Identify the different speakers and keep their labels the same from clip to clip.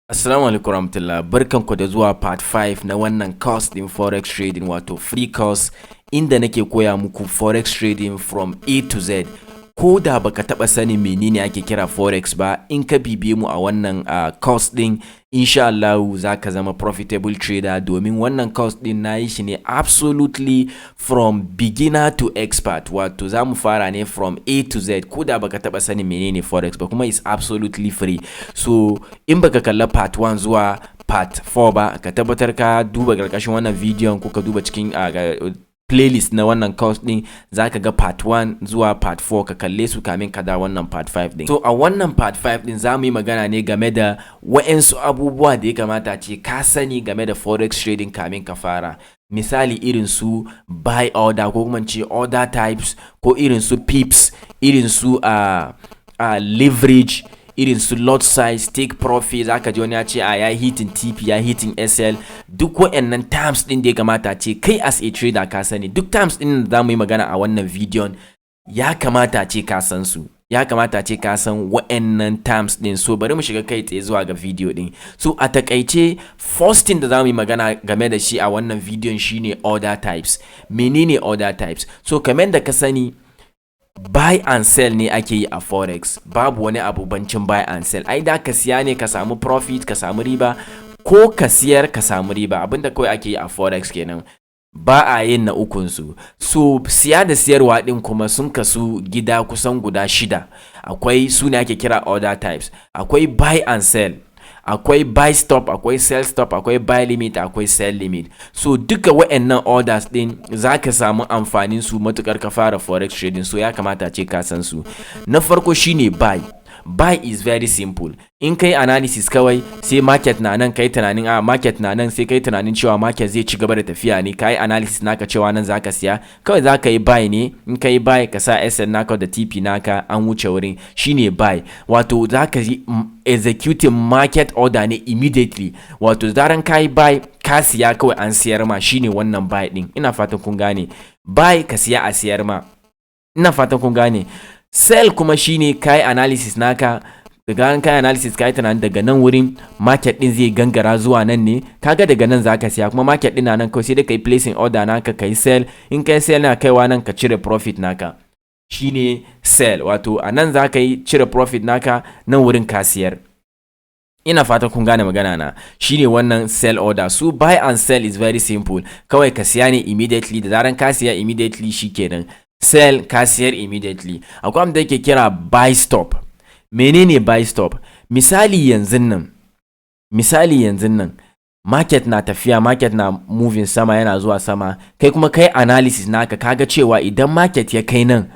Speaker 1: Assalamu alaikum warahmatullah, barkanku da zuwa part 5 na wannan course din Forex Trading, wato free course inda nake koya muku Forex Trading from A to Z. Ko da baka taba sanin menene ake kira Forex ba, in ka bibiye mu a wannan course din, insha Allah zaka zama profitable trader, domin wannan course din nayi shi ne absolutely from beginner to expert. Wato zamu fara ne from A to Z. Ko da baka taba sanin menene Forex ba, kuma is absolutely free. So in baka kalla part 1 zuwa part 4 ba, ka tabbatar ka duba karkashin wannan bidiyon ko ka duba cikin playlist na wannan course din, zaka ga part 1 zuwa part 4, ka kalle su kamin ka da wannan part 5 din. So a wannan part 5 din zamu yi magana ne game da wa'ensu abubuwa da ya kamata ce ka sani game da forex trading kamin ka fara. Misali irin su buy order, ko kuma ce order types, ko irin su pips, irin su leverage, irin su lot size, take profit. Zaka ji wani ya ce ya hitting TP, ya hitting SL. Duk waɗannan terms din da ya kamata ce kai as a trader ka sani. Duk terms din da zamu yi magana a wannan bidiyon ya kamata ce ka san su, ya kamata ce ka san waɗannan terms din. So bari mu shiga kai tsaye zuwa ga video din. So a takaice, first thing da zamu yi magana game da shi a wannan bidiyon shine order types. Menene order types? So kamar da ka sani, buy and sell ne ake yi a forex, babu wani abu bancin buy and sell. Ai da ka siya ne ka samu profit, ka samu riba, ko ka siyar ka samu riba, abinda kawai ake yi a forex kenan. Ba a yin na ukun su. So siya da siyarwa din kuma sun kasu gida kusan guda 6. Akwai su ne ake kira order types. Akwai buy and sell, akwai buy stop, akwai sell stop, akwai buy limit, akwai sell limit. So duka waɗannan orders din zaka samu amfanin su matukar ka fara forex trading. So ya kamata ce ka san su. Na farko shine buy. Buy is very simple. In kai analysis kawai, sai market na nan kai tunanin market na nan, sai kai tunanin cewa market zai ci gaba da tafiya ne, kai analysis naka cewa nan zaka siya, kawai zaka yi buy ne. In kai buy ka sa SL naka da TP naka, an wuce wurin. Shine buy. Wato zaka yi executing market order ne immediately. Wato zaran kai buy ka siya, kawai an siyar ma. Shine wannan buy din. Ina fatan kun gane. Buy ka siya a siyar ma. Ina fatan kun gane. Sell kuma shine kai analysis naka, daga kai analysis kai tunanin daga nan wurin market din zai gangara zuwa nan ne, kaga daga nan zaka siya, kuma market din nan kawai sai da kai placing order naka kai sell. In kai sell na kaiwa nan ka cire profit naka, shine sell. Wato anan zaka yi cire profit naka, nan wurin ka siyar. Ina fatan kun gane magana na. Shine wannan sell order. So buy and sell is very simple. Kawai ka siya ne immediately, da zaran ka siya immediately shikenan. Sell ka siyar immediately. Akwai abin da yake kira buy stop. Menene buy stop? Misali yanzu nan market na tafiya, market na moving sama, yana zuwa sama, kai kuma kai analysis naka kaga cewa idan market ya kai nan,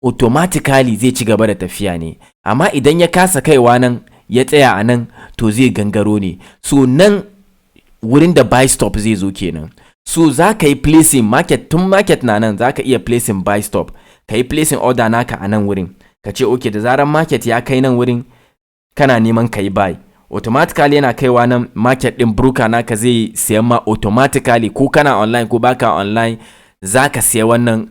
Speaker 1: automatically zai ci gaba da tafiya ne, amma idan ya kasa kaiwa nan, ya tsaya a nan, to zai gangaro ne. So nan wurin da buy stop zai zo kenan. So za ka yi placing market, tun market na nan za ka iya placing buy stop, ka yi placing order naka a nan wurin, ka ce okay, da zaran market ya kai nan wurin kana neman ka yi buy, automatically yana kaiwa nan, market din broker naka zai siyan ma automatically, ko kana online ko baka online, za ka siya wannan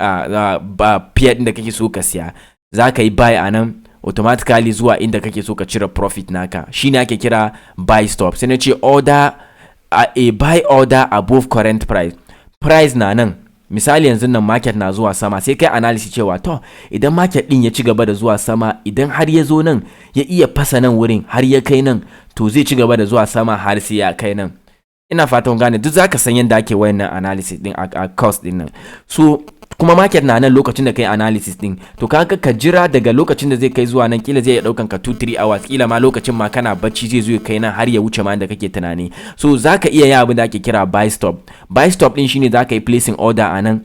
Speaker 1: pair din da kake so ka siya, za ka yi buy a nan automatically zuwa inda kake so ka cire profit naka. Shine ake kira buy stop. Sai na ce order, a buy order above current price. Price na nan, misali yanzu nan market na zuwa sama, sai kai analysis cewa to idan market din ya ci gaba da zuwa sama, idan har ya zo nan ya iya fasa nan wurin har ya kai nan, to zai ci gaba da zuwa sama har sai ya kai nan. Ina fatan gane. Duk zaka san yadda ake wayannan analysis din a cost din nan. So kuma market na nan lokacin da kai analysis din, to kaga ka jira daga lokacin da zai kai zuwa nan, kila zai ya daukan ka 2-3 hours, kila ma lokacin ma kana bacci zai zo ya kai nan har ya wuce ma da kake tunani. So zaka iya yin abin da ake kira buy stop. Buy stop din shine zaka yi placing order a nan,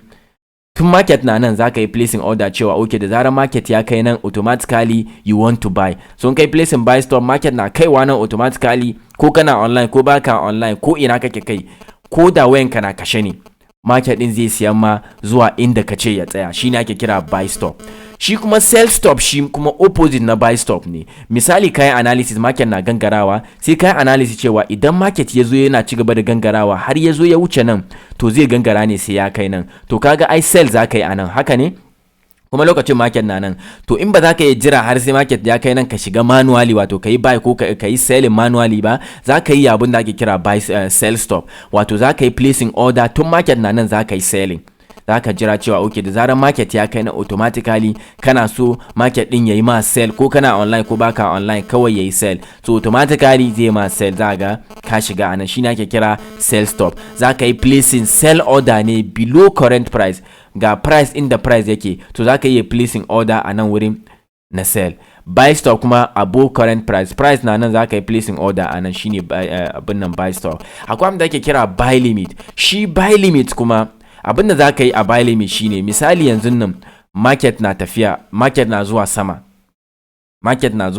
Speaker 1: tun market na nan zaka yi placing order cewa okay, da zarar market ya kai nan, automatically you want to buy. So in kai placing buy stop, market na kaiwa nan automatically, ko kana online ko baka online, ko ina kake kai, ko da wayanka na kashe ne, market din zai siyan ma zuwa inda ka ce ya tsaya. Shine ake kira buy stop. Shi kuma sell stop, shi kuma opposite na buy stop ne. Misali kai analysis, market na gangarawa, sai kai analysis cewa idan market ya zo yana ci gaba da gangarawa har ya zo ya wuce nan, to zai gangara ne sai ya kai nan, to kaga ai sell za ka yi anan, haka ne? kuma lokacin market na nan. To in ba za ka yi jira har sai market ya kai nan ka shiga manually wato ka yi buy ko ka yi selling manually ba, za ka yi abin da ake kira buy sell stop, wato za ka yi placing order tun market na nan za ka yi selling. Za ka jira cewa okay da zarar market ya kai na automatically kana so market din yayi ma sell, ko kana online ko baka online kawai yayi sell, so automatically zai ma sell. Za ga ka shiga anan, shine ake kira sell stop. Za ka yi placing sell order ne below current price, ga price inda price yake, to za ka yi placing order a nan wurin na sell. Buy stop kuma above current price na nan za ka yi placing order a nan, shine abin nan buy stop. Akwai abin da ake kira buy limit. Shi buy limit kuma abin da za ka yi a buy limit shine, misali yanzu nan market na tafiya, market na zuwa sama, market na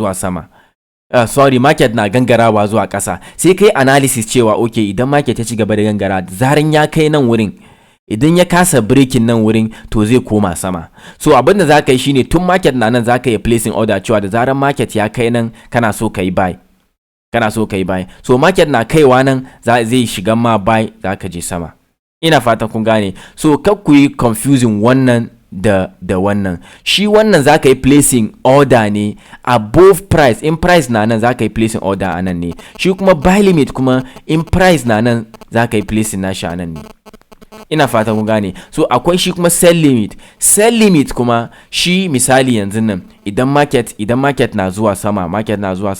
Speaker 1: gangarawa zuwa ƙasa, sai kai analysis cewa okay idan market ya ci gaba da gangara, zaran ya kai nan wurin, idan ya kasa breaking nan wurin to zai koma sama. So abin da za ka yi shine tun market na nan za ka yi placing order cewa da zaran market ya kai nan kana so ka yi buy, so market na kaiwa nan zai shiga ma buy, za ka je sama. Ina fatan kun gane. So kar ku yi confusing wannan da wannan. Shi wannan za ka yi placing order ne above price, in price na nan za ka yi placing order a nan ne. Shi kuma buy limit kuma in price na nan za ka yi placing nashi a nan ne. Ina fatan kun gane. So akwai shi kuma sell limit kuma shi misali yanzu nan idan market na zuwa sama, yana zuwa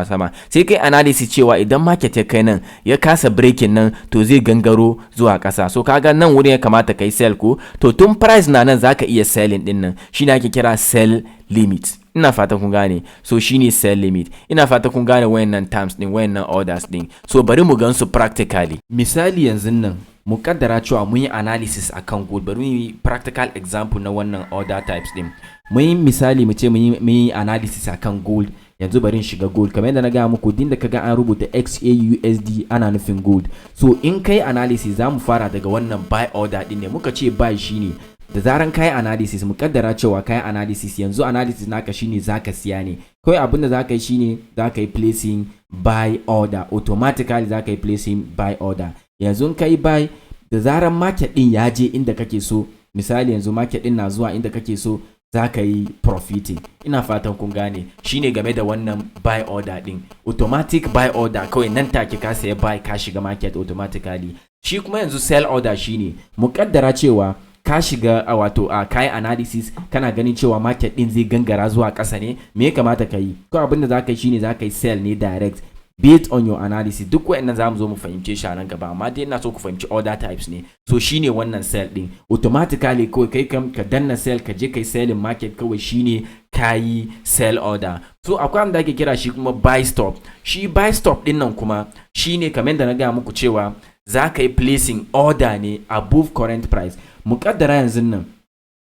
Speaker 1: sama, sai kai analysis cewa idan market ya kai nan ya kasa breaking nan to zai gangaro zuwa ƙasa. So kaga nan wurin ya kamata kai sell ko, to tun price na nan zaka iya selling din nan, shine ake kira sell limit. Ina fata kun gane. So shine sell limit. Ina fata kun gane wayannan terms din, wayannan orders din. So bari mu gansu practically. Misali yanzu nan mu kaddara cewa mun yi analysis akan gold, bari mu yi practical example na wannan order types din. Mun yi misali mu ce mun yi analysis akan gold. Yanzu bari in shiga gold, kamar yadda na gaya muku din da kaga an rubuta XAUSD ana nufin gold. So in kai analysis za mu fara daga wannan buy order din ne. Muka ce buy shine da zaran kai analysis, mu kaddara cewa kai analysis, yanzu analysis naka shine zaka siya ne. Kawai abin da zaka yi shine zaka yi placing buy order, automatically zaka yi placing buy order. Yanzu kai buy da zaran market din ya je inda kake so, misali yanzu market din na zuwa inda kake so, zaka yi profiting. Ina fatan kun gane. Shine game da wannan buy order din, automatic buy order, kawai nan take ka saya buy ka shiga market automatically. Shi kuma yanzu sell order shine mu kaddara cewa ka shiga wato kai analysis, kana ganin cewa market din zai gangara zuwa ƙasa ne, me ya kamata ka yi? Ko abin da zaka yi shine zaka yi sell ne direct based on your analysis. Duk wayannan zamu zo mu fahimce shi a nan gaba, amma dai ina so ku fahimci order types ne. So shine wannan sell din automatically, kawai kai ka danna sell ka je kai selling market, kawai shine kayi sell order. So akwai wanda ake kira shi kuma buy stop. Shi buy stop din nan kuma shine kamar da na ga muku cewa za ka yi placing order ne above current price. Muƙaddara yanzu nan,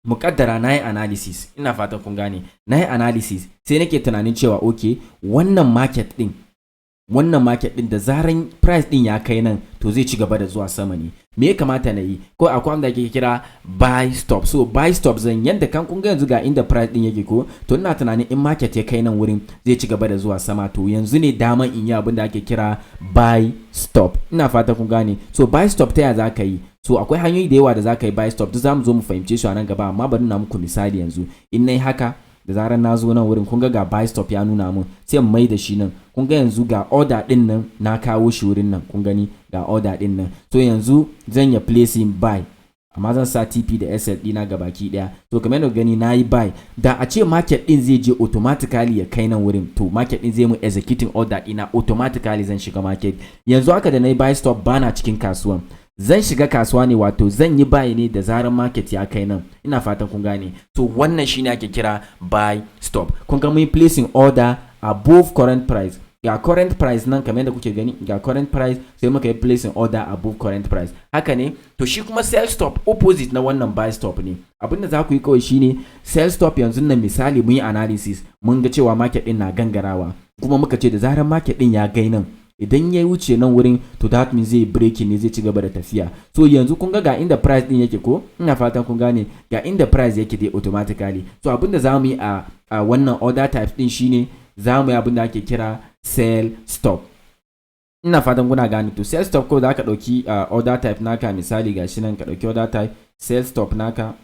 Speaker 1: muƙaddara na yi analysis, ina fatan kun gane, na yi analysis sai nake tunanin cewa okay wannan market din da zaran price din ya kai nan to zai ci gaba da zuwa sama ne. Me ya kamata na yi? Ko akwai wanda ake kira buy stop. So buy stop zan yanda kan kun ga yanzu ga inda price din yake ko, to ina tunanin in market ya kai nan wurin zai ci gaba da zuwa sama, to yanzu ne daman in yi abin da ake kira buy stop. Ina fata kun gane. So buy stop ta ya za ka yi? So akwai hanyoyi da yawa da za ka yi buy stop, duk zamu zo mu fahimce su a nan gaba, amma bari na muku misali yanzu. In nayi haka da zaran na zo nan wurin, kun ga buy stop ya nuna mun, sai mu mai da shi nan. Kun ga yanzu ga order din nan na kawo shi wurin nan, kun gani ga order din nan. So yanzu zan ya placing buy, amma zan sa TP da SL dina gabaki daya. So kamar yadda gani nayi buy, da a ce market din zai je automatically ya kai nan wurin, to market din zai mu executing order dina automatically, zan shiga market. Yanzu haka da nayi buy stop bana cikin kasuwan, zan shiga kasuwa ne, wato zan yi buy ne da zaran market ya kai nan. Ina fatan kun gane. So wannan shine ake kira buy stop. Kun ga mun placing order above current price. Ga current price nan kamar yadda kuke gani, ga current price, sai muka yi placing order above current price. Haka ne. To shi kuma sell stop opposite na wannan buy stop ne. Abinda za ku yi kawai shine sell stop, yanzu nan misali mun yi analysis, mun ga cewa market din na gangarawa, kuma muka ce da zaran market din ya gai nan, idan ya wuce nan wurin, to that means zai breaking ne, zai ci gaba da tafiya. So yanzu kun ga inda price din yake ko, ina fatan kun gane, ga inda price yake dai automatically. So abinda za mu yi a wannan order type din shine za mu yi abinda ake kira sell stop. Ina fatan kuna gane. To sell stop ko za ka dauki order type naka, misali gashi nan ka dauki order type sell stop naka,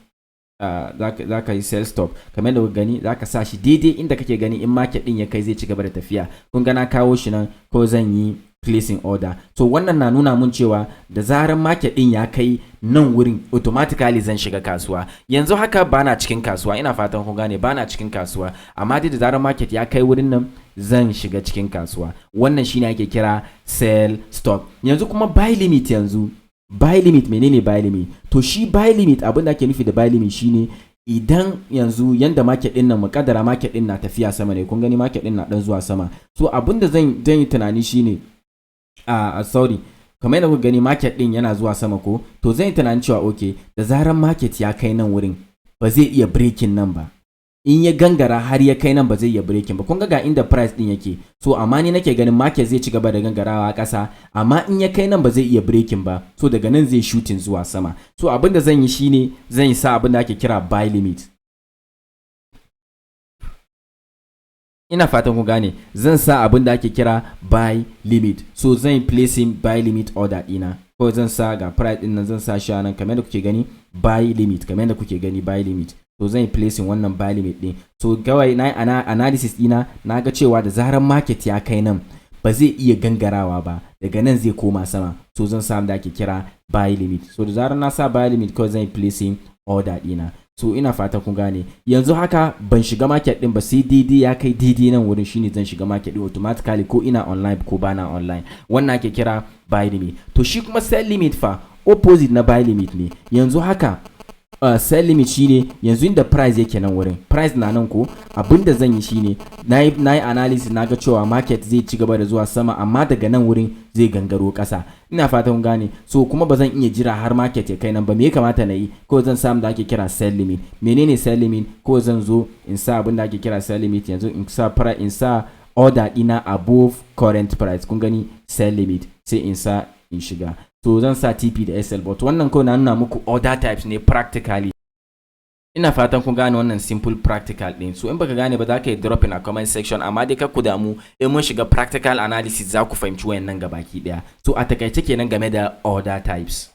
Speaker 1: za ka yi sell stop kamar da kuka gani za ka sa shi daidai inda kake gani in market din ya kai zai ci gaba da tafiya. Kun ga na kawo shi nan ko zan yi placing order. So wannan na nuna mun cewa da zarar market din ya kai nan wurin automatically zan shiga kasuwa. Yanzu haka bana cikin kasuwa, ina fatan kun gane bana cikin kasuwa, amma dai da zarar market ya kai wurin nan zan shiga cikin kasuwa. Wannan shine ake kira sell stop. Yanzu kuma buy limit. Yanzu buy limit, menene buy limit? To shi buy limit, abin da ake nufi da buy limit shine idan yanzu yanda market din nan mukaddara market din na tafiya sama ne, kun gani market din na dan zuwa sama. So abin da zan yi tunani shine sorry, kamar yadda kuka gani market din yana zuwa sama ko, to zan yi tunanin cewa okay, da zaran market ya kai nan wurin ba zai iya breaking nan ba. In ya gangara har ya kai nan ba zai iya breaking ba. Kun ga inda price din yake. So amma ni nake ganin market zai ci gaba da gangarawa ƙasa, amma in ya kai nan ba zai iya breaking ba. So daga nan zai shooting zuwa sama. So abin da zan yi shine zan yi sa abin da ake kira buy limit. Ina fatan ku gane, zan sa abin da ake kira buy limit. So zan yi placing buy limit order dina. Ko zan sa ga price din nan, zan sa shi nan kamar da kuke gani buy limit, kamar da kuke gani buy limit. So zan yi placing wannan buy limit din. So kawai na analysis dina na ga cewa da zarar market ya kai nan ba zai iya gangarawa ba, daga nan zai koma sama. So zan sa da ake kira buy limit. So da zarar na sa buy limit kawai zan yi placing order dina. So ina fata kun gane. Yanzu haka ban shiga market din ba, sai daidai ya kai daidai nan wurin shine zan shiga market din automatically, ko ina online ko bana online. Wannan ake kira buy limit. To shi kuma sell limit fa opposite na buy limit ne. Yanzu haka sell limit shine yanzu inda price yake nan wurin, price na nan ko, abinda zan yi shine nayi analysis naga cewa market zai ci gaba da zuwa sama, amma daga nan wurin zai gangaro kasa. Ina fatan gane. So kuma bazan iya jira har market ya kai nan ba, me ya kamata na yi? Ko zan samu da ake kira sell limit. Menene sell limit? Ko zan zo in sa abin da ake kira sell limit. Yanzu in sa order ina above current price. Kun gani sell limit, sai in sa in shiga. So zan sa TP da SL, but wannan ko na nuna muku order types ne practically. Ina fatan kun gane wannan simple practical din. So in baka gane ba za ka yi drop in a comment section, amma dai kar ku damu, in mun shiga practical analysis za ku fahimci wayannan gabaki daya. So a takaice kenan game da order types.